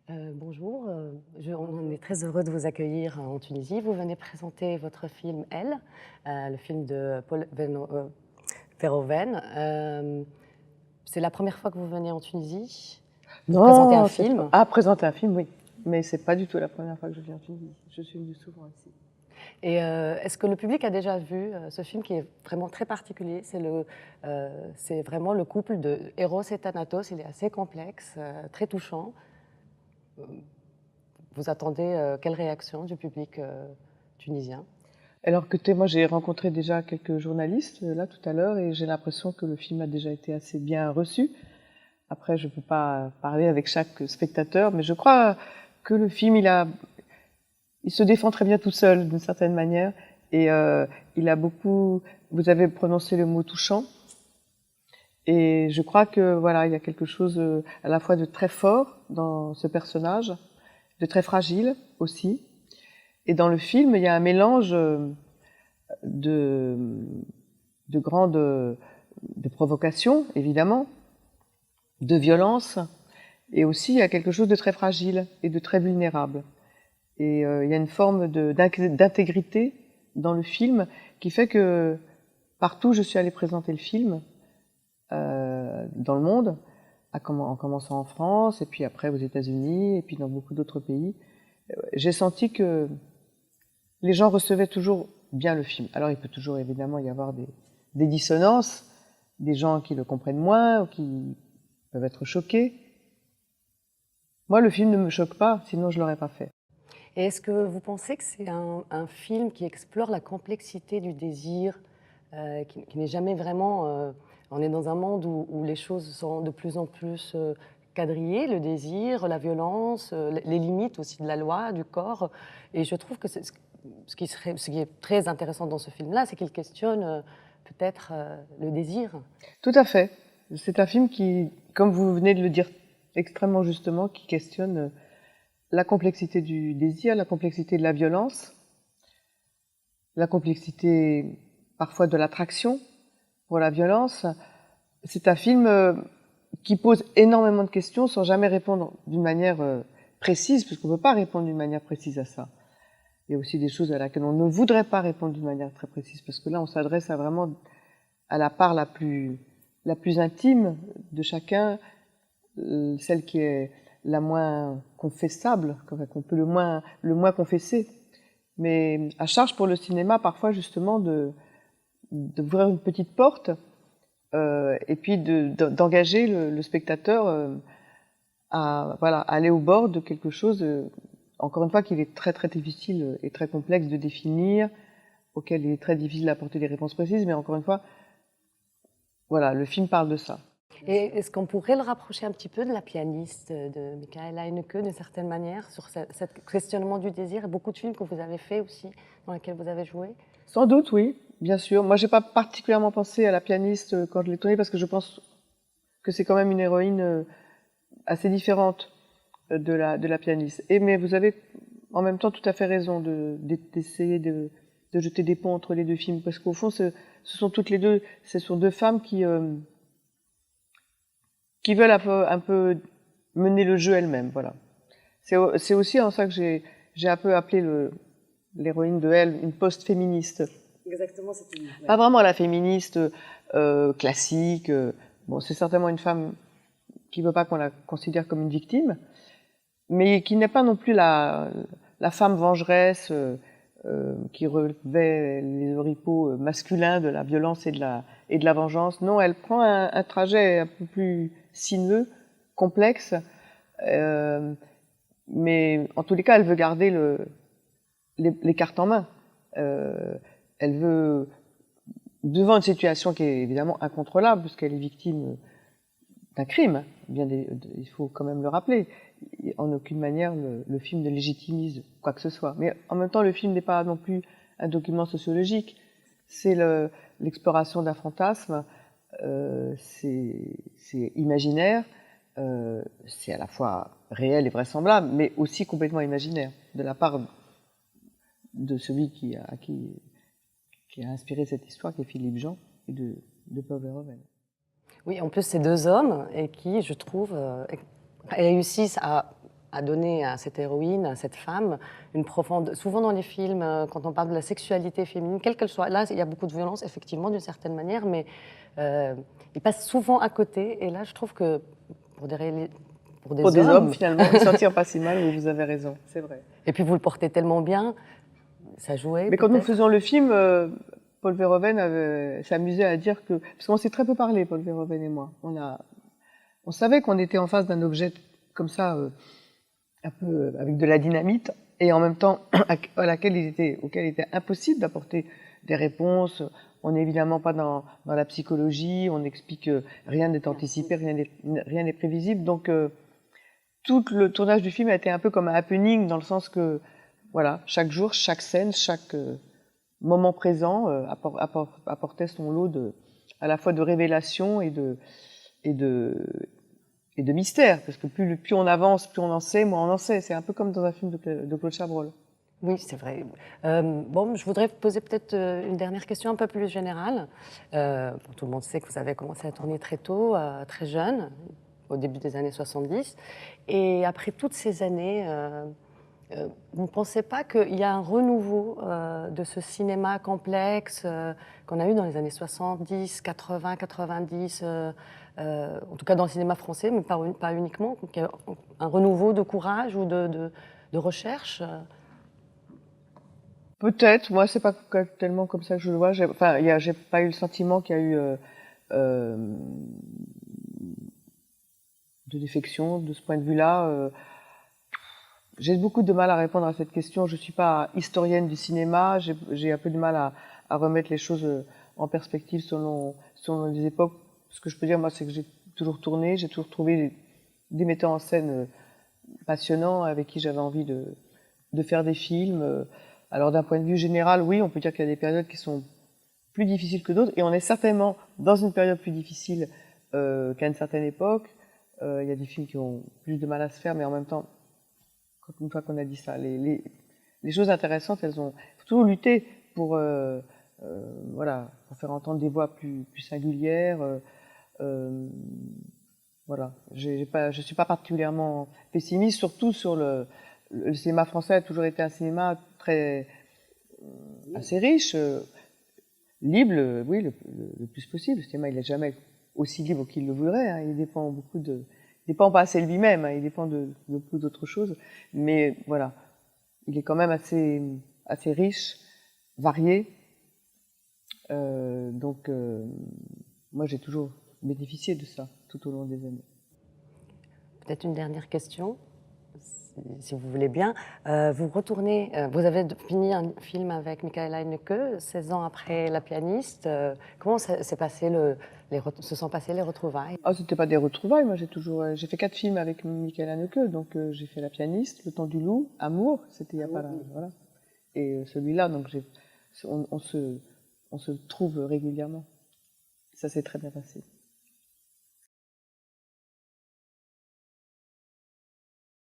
Bonjour, on est très heureux de vous accueillir en Tunisie. Vous venez présenter votre film Elle, le film de Paul Verhoeven. C'est la première fois que vous venez en Tunisie pour présenter un Non, c'est pas... film. Ah, présenter un film, oui. Mais c'est pas du tout la première fois que je viens en Tunisie. Je suis venue souvent ici. Et est-ce que le public a déjà vu ce film qui est vraiment très particulier? C'est vraiment le couple de Eros et Thanatos. Il est assez complexe, très touchant. Vous attendez quelle réaction du public tunisien? Alors que moi, j'ai rencontré déjà quelques journalistes là tout à l'heure et j'ai l'impression que le film a déjà été assez bien reçu. Après, je ne peux pas parler avec chaque spectateur, mais je crois que le film, il se défend très bien tout seul d'une certaine manière et il a beaucoup. Vous avez prononcé le mot touchant. Et je crois que voilà, il y a quelque chose à la fois de très fort dans ce personnage, de très fragile aussi. Et dans le film, il y a un mélange de, de de provocation, évidemment, de violence, et aussi il y a quelque chose de très fragile et de très vulnérable. Et il y a une forme d'intégrité dans le film qui fait que partout où je suis allée présenter le film, dans le monde, en commençant en France, et puis après aux États-Unis, et puis dans beaucoup d'autres pays, j'ai senti que les gens recevaient toujours bien le film. Alors il peut toujours évidemment y avoir des dissonances, des gens qui le comprennent moins ou qui peuvent être choqués. Moi, le film ne me choque pas, sinon je l'aurais pas fait. Et est-ce que vous pensez que c'est un film qui explore la complexité du désir, qui n'est jamais vraiment... on est dans un monde où les choses sont de plus en plus quadrillées, le désir, la violence, les limites aussi de la loi, du corps. Et je trouve que ce qui est très intéressant dans ce film-là, c'est qu'il questionne peut-être le désir. Tout à fait. C'est un film qui, comme vous venez de le dire extrêmement justement, qui questionne la complexité du désir, la complexité de la violence, la complexité parfois de l'attraction pour la violence. C'est un film qui pose énormément de questions sans jamais répondre d'une manière précise, puisqu'on ne peut pas répondre d'une manière précise à ça. Il y a aussi des choses à laquelle on ne voudrait pas répondre d'une manière très précise, parce que là, on s'adresse à vraiment à la part la plus intime de chacun, celle qui est la moins confessable, qu'on peut le moins confesser. Mais à charge pour le cinéma, parfois, justement, d'ouvrir une petite porte et puis d'engager le spectateur à voilà, aller au bord de quelque chose, encore une fois, qu'il est très très difficile et très complexe de définir, auquel il est très difficile d'apporter des réponses précises, mais encore une fois, voilà, le film parle de ça. Et est-ce qu'on pourrait le rapprocher un petit peu de La pianiste de Michael Haneke, d'une certaine manière, sur ce questionnement du désir, et beaucoup de films que vous avez fait aussi, dans lesquels vous avez joué? Sans doute, oui, bien sûr. Moi, j'ai pas particulièrement pensé à La pianiste quand je l'ai tournée, parce que je pense que c'est quand même une héroïne assez différente de la pianiste. Mais vous avez en même temps tout à fait raison d'essayer de jeter des ponts entre les deux films, parce qu'au fond, ce sont toutes les deux, ce sont deux femmes qui veulent un peu mener le jeu elles-mêmes, voilà. C'est aussi en ça que j'ai un peu appelé l'héroïne de Elle une post-féministe. Exactement, c'était... Ouais. Pas vraiment la féministe classique. Bon, c'est certainement une femme qui veut pas qu'on la considère comme une victime, mais qui n'est pas non plus la femme vengeresse qui revêt les oripeaux masculins de la violence et de la vengeance. Non, elle prend un trajet un peu plus sinueux, complexe, mais en tous les cas, elle veut garder les cartes en main. Elle veut, devant une situation qui est évidemment incontrôlable, puisqu'elle est victime d'un crime, il faut quand même le rappeler. En aucune manière, le film ne légitimise quoi que ce soit. Mais en même temps, le film n'est pas non plus un document sociologique. C'est l'exploration d'un fantasme, c'est imaginaire, c'est à la fois réel et vraisemblable, mais aussi complètement imaginaire, de la part de celui qui a inspiré cette histoire, qui est Philippe Jean, et de Paul Verhoeven. Oui, en plus, c'est deux hommes et qui, je trouve, réussissent à à donner à cette héroïne, à cette femme, une profonde... Souvent dans les films, quand on parle de la sexualité féminine, quelle qu'elle soit, là, il y a beaucoup de violence, effectivement, d'une certaine manière, mais ils passent souvent à côté. Et là, je trouve que pour Pour des hommes, hommes, finalement, ils s'en tirent pas si mal, oui, vous avez raison, c'est vrai. et puis vous le portez tellement bien, ça jouait. Mais quand nous peut-être. faisions le film, Paul Verhoeven s'amusait à dire que... Parce qu'on s'est très peu parlé, Paul Verhoeven et moi. On savait qu'on était en face d'un objet comme ça, un peu avec de la dynamite, et en même temps auquel il était impossible d'apporter des réponses. On n'est évidemment pas dans la psychologie, on explique que rien n'est anticipé, rien n'est prévisible. Donc tout le tournage du film a été un peu comme un happening, dans le sens que voilà, chaque jour, chaque scène, chaque moment présent apportait son lot à la fois de révélation et de mystère, parce que plus on avance, plus on en sait, moins on en sait. C'est un peu comme dans un film de Claude Chabrol. Oui, c'est vrai. Bon, je voudrais poser peut-être une dernière question un peu plus générale. Tout le monde sait que vous avez commencé à tourner très tôt, très jeune, au début des années 70. Et après toutes ces années, vous ne pensez pas qu'il y a un renouveau de ce cinéma complexe qu'on a eu dans les années 70, 80, 90, en tout cas dans le cinéma français, mais pas uniquement, qu'il y a un renouveau de courage ou de recherche Peut-être, moi c'est pas tellement comme ça que je le vois. J'ai pas eu le sentiment qu'il y a eu de défection de ce point de vue-là. J'ai beaucoup de mal à répondre à cette question. Je suis pas historienne du cinéma. J'ai un peu de mal à remettre les choses en perspective selon les époques. Ce que je peux dire, moi, c'est que j'ai toujours tourné, j'ai toujours trouvé des metteurs en scène passionnants avec qui j'avais envie de faire des films. Alors d'un point de vue général, oui, on peut dire qu'il y a des périodes qui sont plus difficiles que d'autres, et on est certainement dans une période plus difficile qu'à une certaine époque. Il y a des films qui ont plus de mal à se faire, mais en même temps, une fois qu'on a dit ça, les choses intéressantes, il faut toujours lutter pour voilà, pour faire entendre des voix plus singulières. Voilà, je suis pas particulièrement pessimiste, surtout sur le cinéma français a toujours été un cinéma assez riche, libre, oui, le plus possible. Le cinéma, il n'est jamais aussi libre qu'il le voudrait. Hein. Il dépend pas assez de lui-même. Hein. Il dépend de beaucoup d'autres choses. Mais voilà, il est quand même assez riche, varié. Donc, moi, j'ai toujours bénéficié de ça tout au long des années. Peut-être une dernière question, si vous voulez bien. Vous retournez, vous avez fini un film avec Michaela Haneke, 16 ans après La pianiste. Comment s'est passé se sont passées les retrouvailles? Ah, c'était pas des retrouvailles. Moi, j'ai fait 4 films avec Michaela Haneke. Donc, j'ai fait La pianiste, Le temps du loup, Amour. C'était il y a pas là, voilà. Et celui-là, donc on se trouve régulièrement. Ça s'est très bien passé.